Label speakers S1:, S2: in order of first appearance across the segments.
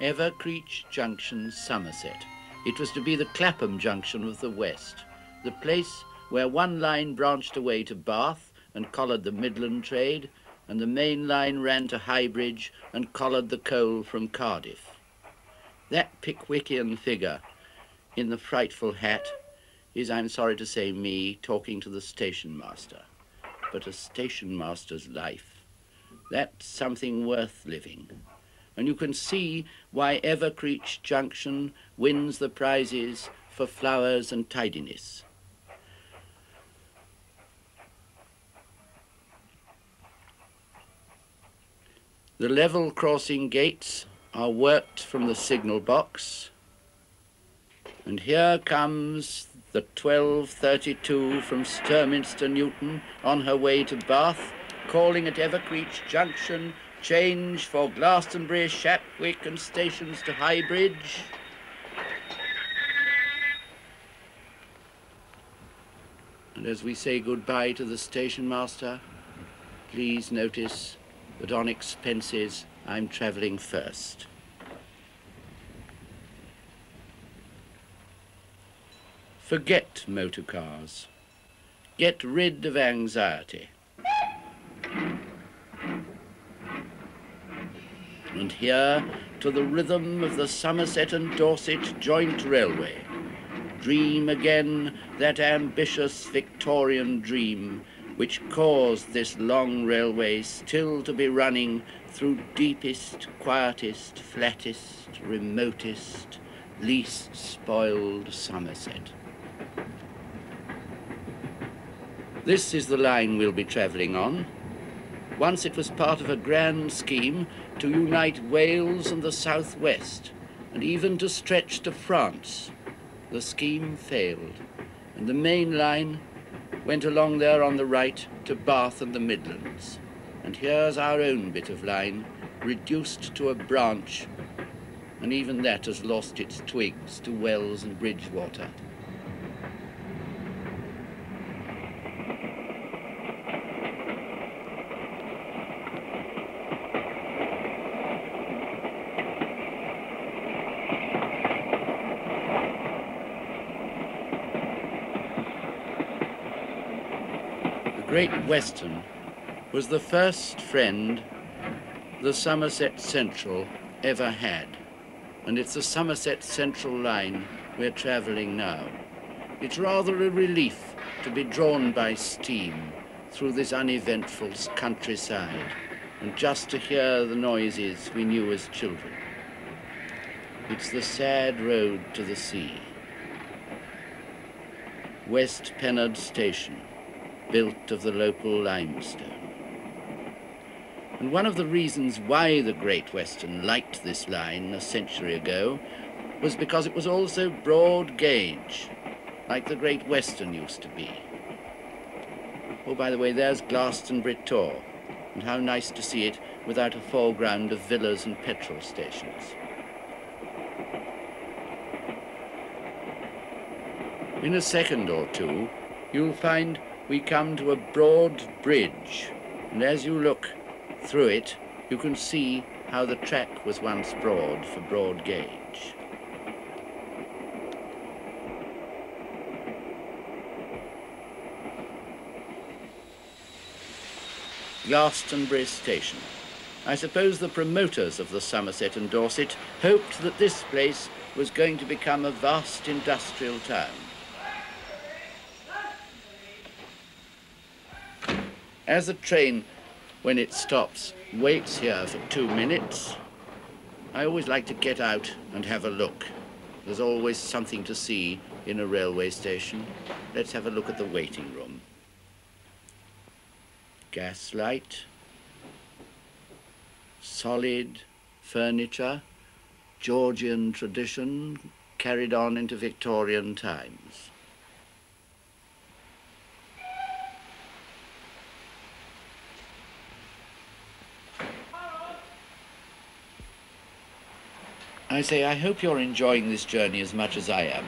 S1: Evercreech Junction, Somerset. It was to be the Clapham Junction of the West, the place where one line branched away to Bath and collared the Midland trade, and the main line ran to Highbridge and collared the coal from Cardiff. That Pickwickian figure in the frightful hat is, I'm sorry to say, me talking to the station master. But a station master's life, that's something worth living. And you can see why Evercreech Junction wins the prizes for flowers and tidiness. The level crossing gates are worked from the signal box, and here comes the 1232 from Sturminster Newton on her way to Bath, calling at Evercreech Junction, change for Glastonbury, Shapwick and stations to Highbridge. And as we say goodbye to the station master, please notice that on expenses I'm travelling first. Forget motor cars. Get rid of anxiety. And here, to the rhythm of the Somerset and Dorset Joint Railway, dream again that ambitious Victorian dream which caused this long railway still to be running through deepest, quietest, flattest, remotest, least spoiled Somerset. This is the line we'll be travelling on. Once it was part of a grand scheme to unite Wales and the southwest, and even to stretch to France. The scheme failed, and the main line went along there on the right to Bath and the Midlands. And here's our own bit of line, reduced to a branch, and even that has lost its twigs to Wells and Bridgewater. Great Western was the first friend the Somerset Central ever had, and it's the Somerset Central line we're travelling now. It's rather a relief to be drawn by steam through this uneventful countryside and just to hear the noises we knew as children. It's the sad road to the sea. West Pennard Station, built of the local limestone. And one of the reasons why the Great Western liked this line a century ago was because it was also broad gauge, like the Great Western used to be. Oh, by the way, there's Glastonbury Tor, and how nice to see it without a foreground of villas and petrol stations. In a second or two, you'll find we come to a broad bridge, and as you look through it, you can see how the track was once broad for broad gauge. Glastonbury Station. I suppose the promoters of the Somerset and Dorset hoped that this place was going to become a vast industrial town. As the train, when it stops, waits here for 2 minutes, I always like to get out and have a look. There's always something to see in a railway station. Let's have a look at the waiting room. Gas light, solid furniture, Georgian tradition carried on into Victorian times. I say, I hope you're enjoying this journey as much as I am.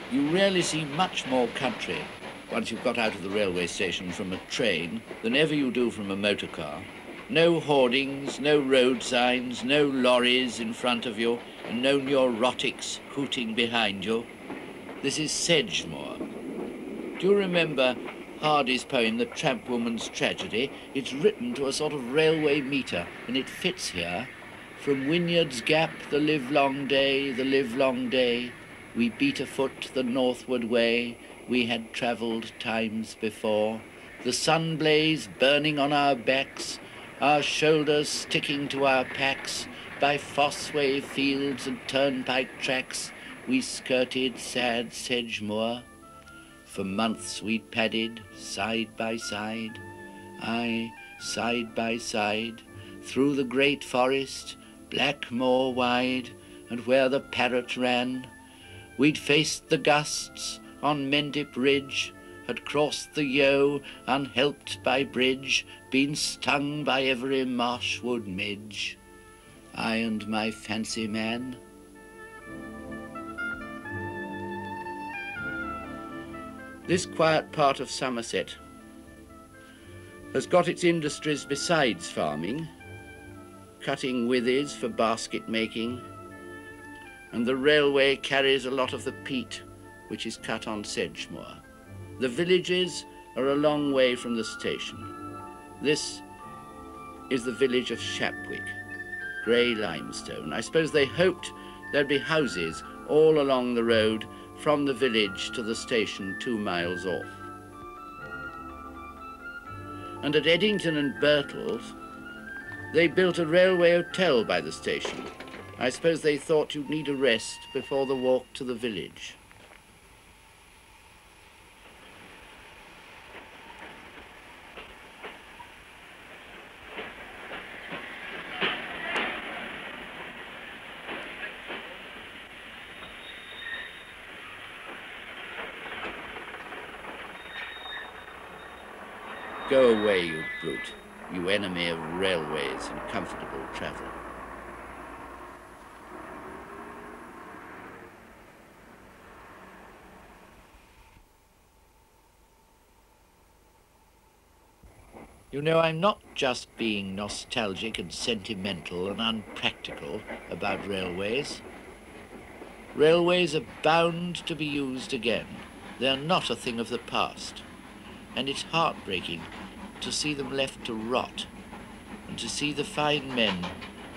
S1: You rarely see much more country once you've got out of the railway station from a train than ever you do from a motor car. No hoardings, no road signs, no lorries in front of you, and no neurotics hooting behind you. This is Sedgemoor. Do you remember Hardy's poem, The Tramp Woman's Tragedy? It's written to a sort of railway meter, and it fits here. From Wynyard's Gap, the livelong day, we beat afoot the northward way we had travelled times before. The sun blaze burning on our backs, our shoulders sticking to our packs, by Fossway fields and turnpike tracks, we skirted sad Sedgemoor. For months we padded side by side, aye, side by side, through the great forest, black moor wide, and where the Parrot ran. We'd faced the gusts on Mendip Ridge, had crossed the Yeo unhelped by bridge, been stung by every marshwood midge, I and my fancy man. This quiet part of Somerset has got its industries besides farming, cutting withes for basket making, and the railway carries a lot of the peat which is cut on Sedgemoor. The villages are a long way from the station. This is the village of Shapwick, grey limestone. I suppose they hoped there'd be houses all along the road from the village to the station 2 miles off. And at Eddington and Birtles, they built a railway hotel by the station. I suppose they thought you'd need a rest before the walk to the village. Go away, you brute, you enemy of railways and comfortable travel. You know, I'm not just being nostalgic and sentimental and unpractical about railways. Railways are bound to be used again. They're not a thing of the past. And it's heartbreaking to see them left to rot, and to see the fine men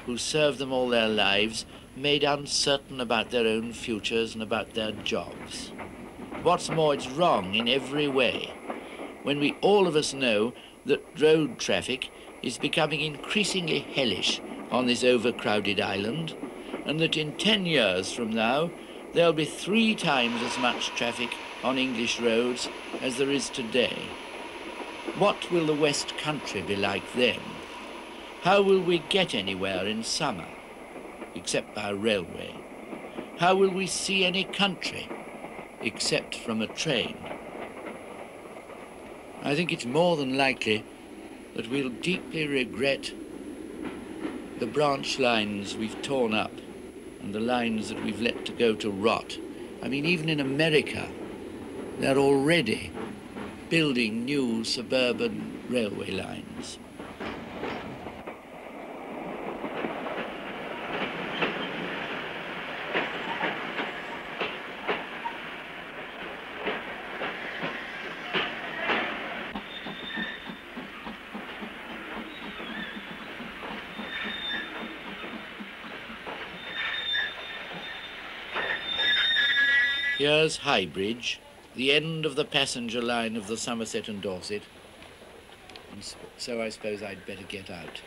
S1: who served them all their lives made uncertain about their own futures and about their jobs. What's more, it's wrong in every way, when we all of us know that road traffic is becoming increasingly hellish on this overcrowded island, and that in 10 years from now there'll be 3 times as much traffic on English roads as there is today. What will the West Country be like then? How will we get anywhere in summer, except by railway? How will we see any country, except from a train? I think it's more than likely that we'll deeply regret the branch lines we've torn up and the lines that we've let to go to rot. I mean, even in America, they're already building new suburban railway lines. Here's High Bridge, the end of the passenger line of the Somerset and Dorset, and so I suppose I'd better get out.